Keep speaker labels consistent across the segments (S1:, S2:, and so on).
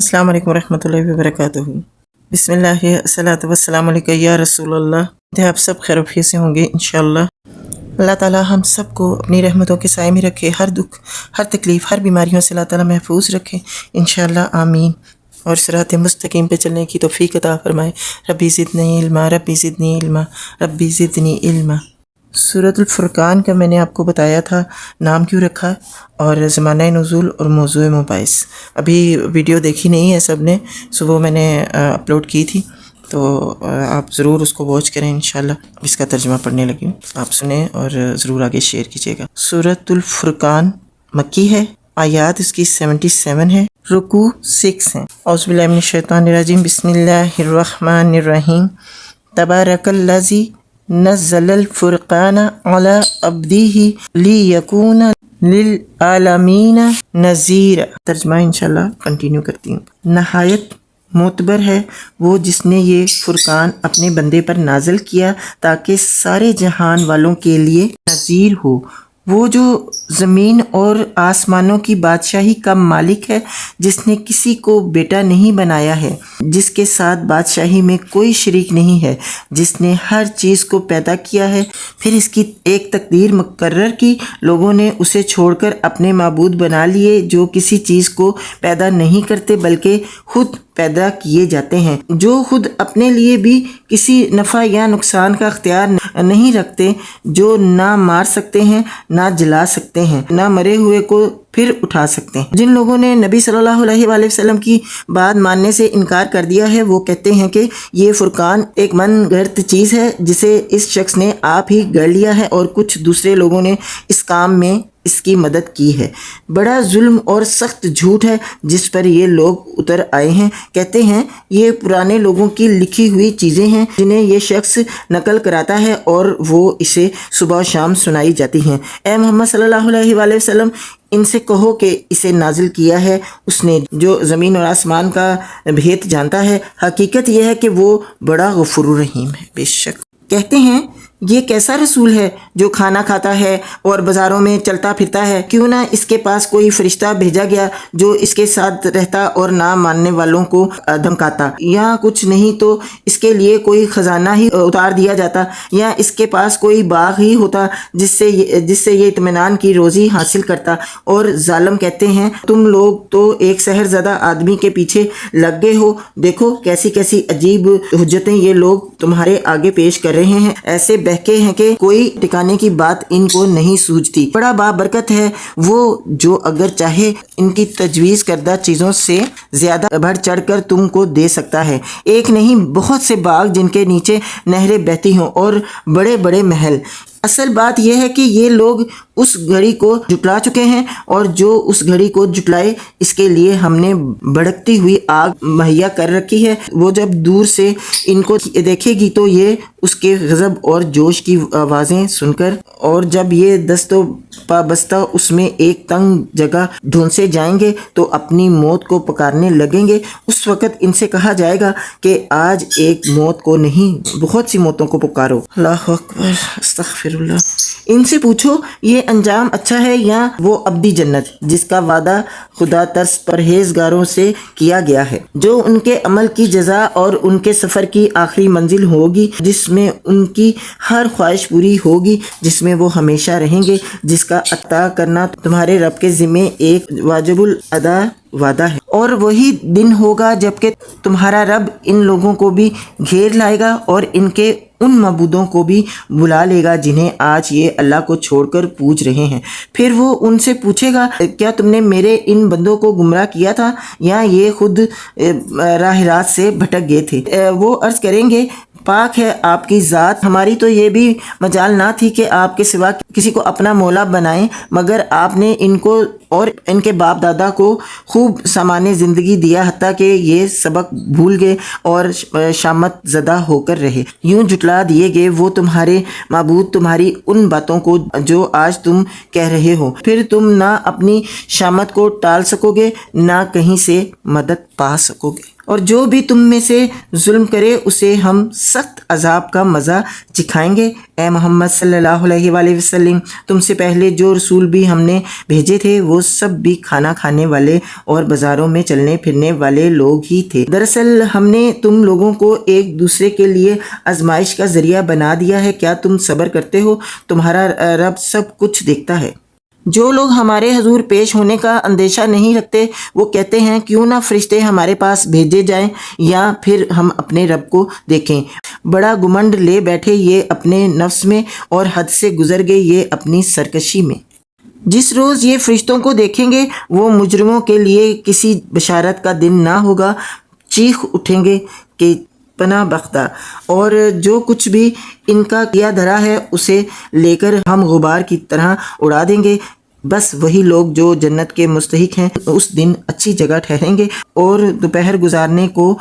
S1: السلام علیکم ورحمۃ اللہ وبرکاتہ۔ بسم اللہ الصلاۃ والسلام علیکہ یا رسول اللہ۔ آپ سب خیر و عافیت سے ہوں گے انشاءاللہ۔ اللہ تعالیٰ ہم سب کو اپنی رحمتوں کے سائے میں رکھے، ہر دکھ، ہر تکلیف، ہر بیماریوں سے اللہ تعالیٰ محفوظ رکھے انشاءاللہ، آمین۔ اور صراط مستقیم پہ چلنے کی توفیق عطا فرمائے۔ ربی زدنی علما، ربی زدنی علما، ربی زدنی علما۔ سورۃ الفرقان کا میں نے آپ کو بتایا تھا نام کیوں رکھا، اور زمانہ نزول اور موضوع مباحث۔ ابھی ویڈیو دیکھی نہیں ہے سب نے، صبح میں نے اپلوڈ کی تھی، تو آپ ضرور اس کو واچ کریں انشاءاللہ۔ اس کا ترجمہ پڑھنے لگی ہوں، آپ سنیں اور ضرور آگے شیئر کیجیے گا۔ سورۃ الفرقان مکی ہے، آیات اس کی 77 ہے، رکوع 6 ہیں۔ اعوذ باللہ من الشیطان الرجیم، بسم اللہ الرحمن الرحیم۔ تبارک الذی نزل الفرقان علی عبدہ لیکون للعالمین نذیر۔ ترجمہ انشاءاللہ کنٹینیو کرتی ہوں۔ نہایت معتبر ہے وہ جس نے یہ فرقان اپنے بندے پر نازل کیا تاکہ سارے جہان والوں کے لیے نذیر ہو۔ وہ جو زمین اور آسمانوں کی بادشاہی کا مالک ہے، جس نے کسی کو بیٹا نہیں بنایا ہے، جس کے ساتھ بادشاہی میں کوئی شریک نہیں ہے، جس نے ہر چیز کو پیدا کیا ہے، پھر اس کی ایک تقدیر مقرر کی، لوگوں نے اسے چھوڑ کر اپنے معبود بنا لیے جو کسی چیز کو پیدا نہیں کرتے بلکہ خود پیدا کیے جاتے ہیں، جو خود اپنے لیے بھی کسی نفع یا نقصان کا اختیار نہیں رکھتے، جو نہ مار سکتے ہیں، نہ جلا سکتے ہیں، نہ مرے ہوئے کو پھر اٹھا سکتے ہیں۔ جن لوگوں نے نبی صلی اللہ علیہ وآلہ وسلم کی بات ماننے سے انکار کر دیا ہے، وہ کہتے ہیں کہ یہ فرقان ایک من گھڑت چیز ہے جسے اس شخص نے آپ ہی گڑھ لیا ہے، اور کچھ دوسرے لوگوں نے اس کام میں اس کی مدد کی ہے۔ بڑا ظلم اور سخت جھوٹ ہے جس پر یہ لوگ اتر آئے ہیں۔ کہتے ہیں یہ پرانے لوگوں کی لکھی ہوئی چیزیں ہیں جنہیں یہ شخص نقل کراتا ہے اور وہ اسے صبح و شام سنائی جاتی ہیں۔ اے محمد صلی اللہ علیہ وآلہ وسلم، ان سے کہو کہ اسے نازل کیا ہے اس نے جو زمین اور آسمان کا بھید جانتا ہے۔ حقیقت یہ ہے کہ وہ بڑا غفور الرحیم ہے۔ بے شک کہتے ہیں یہ کیسا رسول ہے جو کھانا کھاتا ہے اور بازاروں میں چلتا پھرتا ہے، کیوں نہ اس کے پاس کوئی فرشتہ بھیجا گیا جو اس کے ساتھ رہتا اور نہ ماننے والوں کو دھمکاتا، یا کچھ نہیں تو اس کے لیے کوئی خزانہ ہی اتار دیا جاتا، یا اس کے پاس کوئی باغ ہی ہوتا جس سے یہ اطمینان کی روزی حاصل کرتا۔ اور ظالم کہتے ہیں تم لوگ تو ایک سحر زدہ آدمی کے پیچھے لگ گئے ہو، دیکھو کیسی کیسی عجیب حجتیں یہ لوگ تمہارے آگے پیش کر رہے ہیں، ایسے بہکے ہیں کہ کوئی ٹھکانے کی بات ان کو نہیں سوجتی۔ بڑا بابرکت ہے وہ جو اگر چاہے ان کی تجویز کردہ چیزوں سے زیادہ بڑھ چڑھ کر تم کو دے سکتا ہے، ایک نہیں بہت سے باغ جن کے نیچے نہریں بہتی ہوں اور بڑے بڑے محل۔ اصل بات یہ ہے کہ یہ لوگ اس گھڑی کو جھٹلا چکے ہیں، اور جو اس گھڑی کو جھٹلائے اس کے لیے ہم نے بھڑکتی ہوئی آگ مہیا کر رکھی ہے۔ وہ جب دور سے ان کو دیکھے گی تو یہ اس کے غضب اور جوش کی آوازیں سن کر، اور جب یہ دست و پابستہ اس میں ایک تنگ جگہ ڈھونسے جائیں گے تو اپنی موت کو پکارنے لگیں گے۔ اس وقت ان سے کہا جائے گا کہ آج ایک موت کو نہیں بہت سی موتوں کو پکارو۔ اللہ اکبر، استغفر اللہ۔ ان سے پوچھو یہ انجام اچھا ہے یا وہ ابدی جنت جس کا وعدہ خدا ترس پرہیزگاروں سے کیا گیا ہے، جو ان کے عمل کی جزا اور ان کے سفر کی آخری منزل ہوگی، جس میں ان کی ہر خواہش پوری ہوگی، جس میں وہ ہمیشہ رہیں گے، جس کا عطا کرنا تمہارے رب کے ذمے ایک واجب الادا وعدہ ہے۔ اور وہی دن ہوگا جب کہ تمہارا رب ان لوگوں کو بھی گھیر لائے گا اور ان کے ان معبودوں کو بھی بلا لے گا جنہیں آج یہ اللہ کو چھوڑ کر پوج رہے ہیں۔ پھر وہ ان سے پوچھے گا کیا تم نے میرے ان بندوں کو گمراہ کیا تھا یا یہ خود راہ راست سے بھٹک گئے تھے؟ وہ عرض کریں گے پاک ہے آپ کی ذات، ہماری تو یہ بھی مجال نہ تھی کہ آپ کے سوا کسی کو اپنا مولا بنائیں، مگر آپ نے ان کو اور ان کے باپ دادا کو خوب سامان زندگی دیا، حتیٰ کہ یہ سبق بھول گئے اور شامت زدہ ہو کر رہے۔ یوں جھٹلا دیے گئے وہ تمہارے معبود تمہاری ان باتوں کو جو آج تم کہہ رہے ہو، پھر تم نہ اپنی شامت کو ٹال سکو گے نہ کہیں سے مدد پا سکو گے، اور جو بھی تم میں سے ظلم کرے اسے ہم سخت عذاب کا مزہ چکھائیں گے۔ اے محمد صلی اللہ علیہ وآلہ وسلم، تم سے پہلے جو رسول بھی ہم نے بھیجے تھے وہ سب بھی کھانا کھانے والے اور بازاروں میں چلنے پھرنے والے لوگ ہی تھے۔ دراصل ہم نے تم لوگوں کو ایک دوسرے کے لیے آزمائش کا ذریعہ بنا دیا ہے، کیا تم صبر کرتے ہو؟ تمہارا رب سب کچھ دیکھتا ہے۔ جو لوگ ہمارے حضور پیش ہونے کا اندیشہ نہیں رکھتے وہ کہتے ہیں کیوں نہ فرشتے ہمارے پاس بھیجے جائیں یا پھر ہم اپنے رب کو دیکھیں۔ بڑا گمنڈ لے بیٹھے یہ اپنے نفس میں اور حد سے گزر گئے یہ اپنی سرکشی میں۔ جس روز یہ فرشتوں کو دیکھیں گے وہ مجرموں کے لیے کسی بشارت کا دن نہ ہوگا، چیخ اٹھیں گے کہ پناہ بختہ، اور جو کچھ بھی ان کا کیا دھرا ہے اسے لے کر ہم غبار کی طرح اڑا دیں گے۔ بس وہی لوگ جو جنت کے مستحق ہیں اس دن اچھی جگہ ٹھہریں گے اور دوپہر گزارنے کو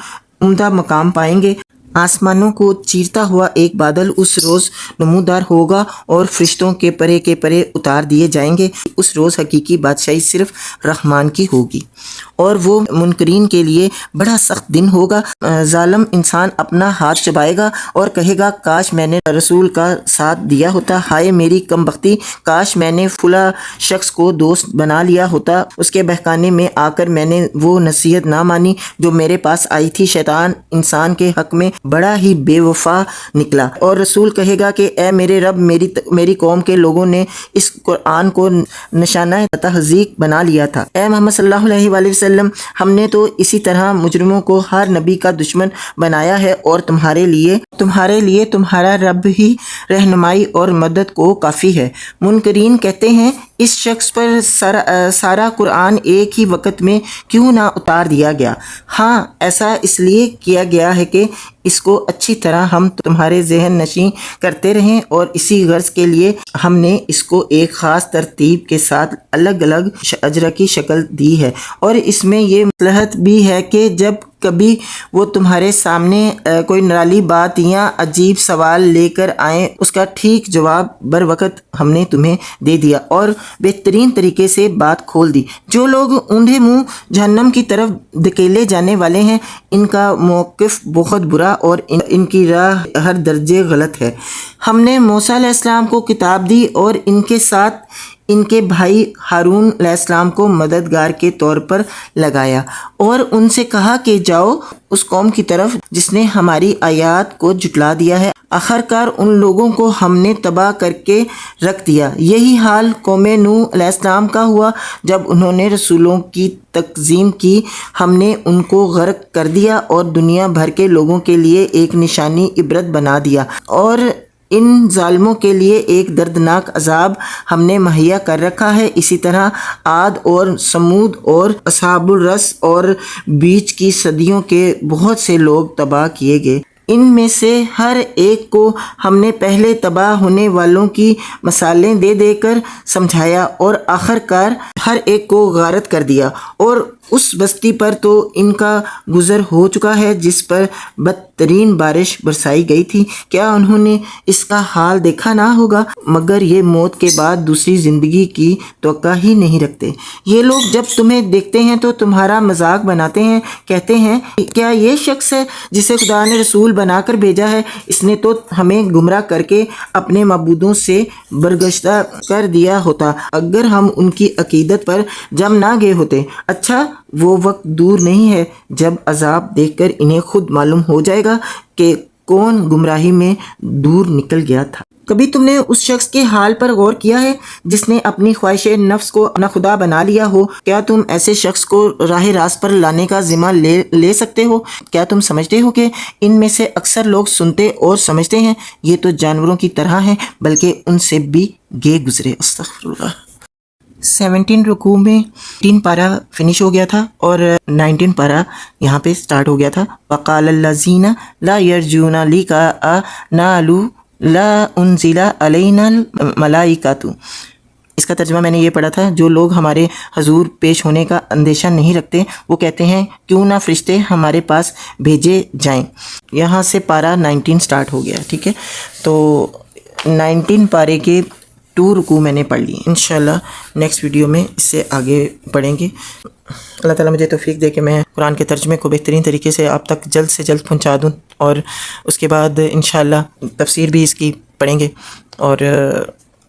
S1: عمدہ مقام پائیں گے۔ آسمانوں کو چیرتا ہوا ایک بادل اس روز نمودار ہوگا اور فرشتوں کے پرے اتار دیے جائیں گے۔ اس روز حقیقی بادشاہی صرف رحمان کی ہوگی اور وہ منکرین کے لیے بڑا سخت دن ہوگا۔ ظالم انسان اپنا ہاتھ چبائے گا اور کہے گا کاش میں نے رسول کا ساتھ دیا ہوتا، ہائے میری کم بختی، کاش میں نے فلاں شخص کو دوست بنا لیا ہوتا، اس کے بہکانے میں آ کر میں نے وہ نصیحت نہ مانی جو میرے پاس آئی تھی۔ شیطان انسان کے حق میں بڑا ہی بے وفا نکلا، اور رسول کہے گا کہ اے میرے رب، میری قوم کے لوگوں نے اس قرآن کو نشانہ تحذیق بنا لیا تھا۔ اے محمد صلی اللہ علیہ وآلہ وسلم، ہم نے تو اسی طرح مجرموں کو ہر نبی کا دشمن بنایا ہے اور تمہارے لیے تمہارا رب ہی رہنمائی اور مدد کو کافی ہے۔ منکرین کہتے ہیں اس شخص پر سارا قرآن ایک ہی وقت میں کیوں نہ اتار دیا گیا؟ ہاں، ایسا اس لیے کیا گیا ہے کہ اس کو اچھی طرح ہم تمہارے ذہن نشین کرتے رہیں، اور اسی غرض کے لیے ہم نے اس کو ایک خاص ترتیب کے ساتھ الگ الگ اجرا کی شکل دی ہے، اور اس میں یہ مصلحت بھی ہے کہ جب کبھی وہ تمہارے سامنے کوئی نرالی بات یا عجیب سوال لے کر آئیں اس کا ٹھیک جواب بر وقت ہم نے تمہیں دے دیا اور بہترین طریقے سے بات کھول دی۔ جو لوگ اوندھے منہ جہنم کی طرف دھکیلے جانے والے ہیں ان کا موقف بہت برا اور ان کی راہ ہر درجے غلط ہے۔ ہم نے موسیٰ علیہ السلام کو کتاب دی اور ان کے ساتھ ان کے بھائی ہارون علیہ السلام کو مددگار کے طور پر لگایا اور ان سے کہا کہ جاؤ اس قوم کی طرف جس نے ہماری آیات کو جھٹلا دیا ہے۔ آخرکار ان لوگوں کو ہم نے تباہ کر کے رکھ دیا۔ یہی حال قوم نوح علیہ السلام کا ہوا۔ جب انہوں نے رسولوں کی تکذیب کی ہم نے ان کو غرق کر دیا اور دنیا بھر کے لوگوں کے لیے ایک نشانی عبرت بنا دیا، اور ان ظالموں کے لیے ایک دردناک عذاب ہم نے مہیا کر رکھا ہے۔ اسی طرح عاد اور سمود اور اصحاب الرس اور بیچ کی صدیوں کے بہت سے لوگ تباہ کیے گئے۔ ان میں سے ہر ایک کو ہم نے پہلے تباہ ہونے والوں کی مثالیں دے دے کر سمجھایا اور آخرکار ہر ایک کو غارت کر دیا، اور اس بستی پر تو ان کا گزر ہو چکا ہے جس پر بدترین بارش برسائی گئی تھی۔ کیا انہوں نے اس کا حال دیکھا نہ ہوگا؟ مگر یہ موت کے بعد دوسری زندگی کی توقع ہی نہیں رکھتے۔ یہ لوگ جب تمہیں دیکھتے ہیں تو تمہارا مذاق بناتے ہیں، کہتے ہیں کیا یہ شخص ہے جسے خدا نے رسول بنا کر بھیجا ہے؟ اس نے تو ہمیں گمراہ کر کے اپنے معبودوں سے برگشتہ کر دیا ہوتا اگر ہم ان کی عقیدت پر جم نہ گئے ہوتے۔ اچھا، وہ وقت دور نہیں ہے جب عذاب دیکھ کر انہیں خود معلوم ہو جائے گا کہ کون گمراہی میں دور نکل گیا تھا۔ کبھی تم نے اس شخص کے حال پر غور کیا ہے جس نے اپنی خواہش نفس کو اپنا خدا بنا لیا ہو؟ کیا تم ایسے شخص کو راہ راست پر لانے کا ذمہ لے سکتے ہو؟ کیا تم سمجھتے ہو کہ ان میں سے اکثر لوگ سنتے اور سمجھتے ہیں؟ یہ تو جانوروں کی طرح ہیں بلکہ ان سے بھی گئے گزرے۔ استغفر اللہ۔ 17 رکوع میں 3 پارہ فنش ہو گیا تھا اور 19 پارہ یہاں پہ سٹارٹ ہو گیا تھا۔ وقال الذین لا یرجون لقاءنا لا انزل علینا الملائکۃ۔ اس کا ترجمہ میں نے یہ پڑھا تھا، جو لوگ ہمارے حضور پیش ہونے کا اندیشہ نہیں رکھتے وہ کہتے ہیں کیوں نہ فرشتے ہمارے پاس بھیجے جائیں۔ یہاں سے پارہ 19 سٹارٹ ہو گیا، ٹھیک ہے۔ تو 19 پارے کے 2 رکوع میں نے پڑھ لی۔ انشاءاللہ نیکسٹ ویڈیو میں اس سے آگے پڑھیں گے۔ اللہ تعالیٰ مجھے توفیق دے کہ میں قرآن کے ترجمے کو بہترین طریقے سے آپ تک جلد سے جلد پہنچا دوں، اور اس کے بعد انشاءاللہ تفسیر بھی اس کی پڑھیں گے، اور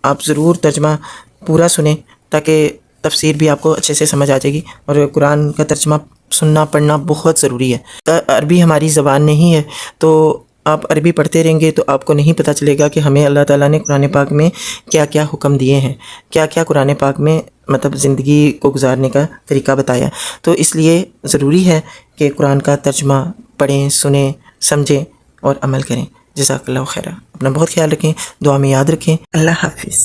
S1: آپ ضرور ترجمہ پورا سنیں تاکہ تفسیر بھی آپ کو اچھے سے سمجھ آ جائے گی، اور قرآن کا ترجمہ سننا پڑھنا بہت ضروری ہے۔ عربی ہماری زبان نہیں ہے، تو آپ عربی پڑھتے رہیں گے تو آپ کو نہیں پتہ چلے گا کہ ہمیں اللہ تعالیٰ نے قرآن پاک میں کیا کیا حکم دیے ہیں، کیا کیا قرآن پاک میں مطلب زندگی کو گزارنے کا طریقہ بتایا۔ تو اس لیے ضروری ہے کہ قرآن کا ترجمہ پڑھیں، سنیں، سمجھیں اور عمل کریں۔ جزاک اللہ خیرہ۔ اپنا بہت خیال رکھیں، دعا میں یاد رکھیں۔ اللہ حافظ۔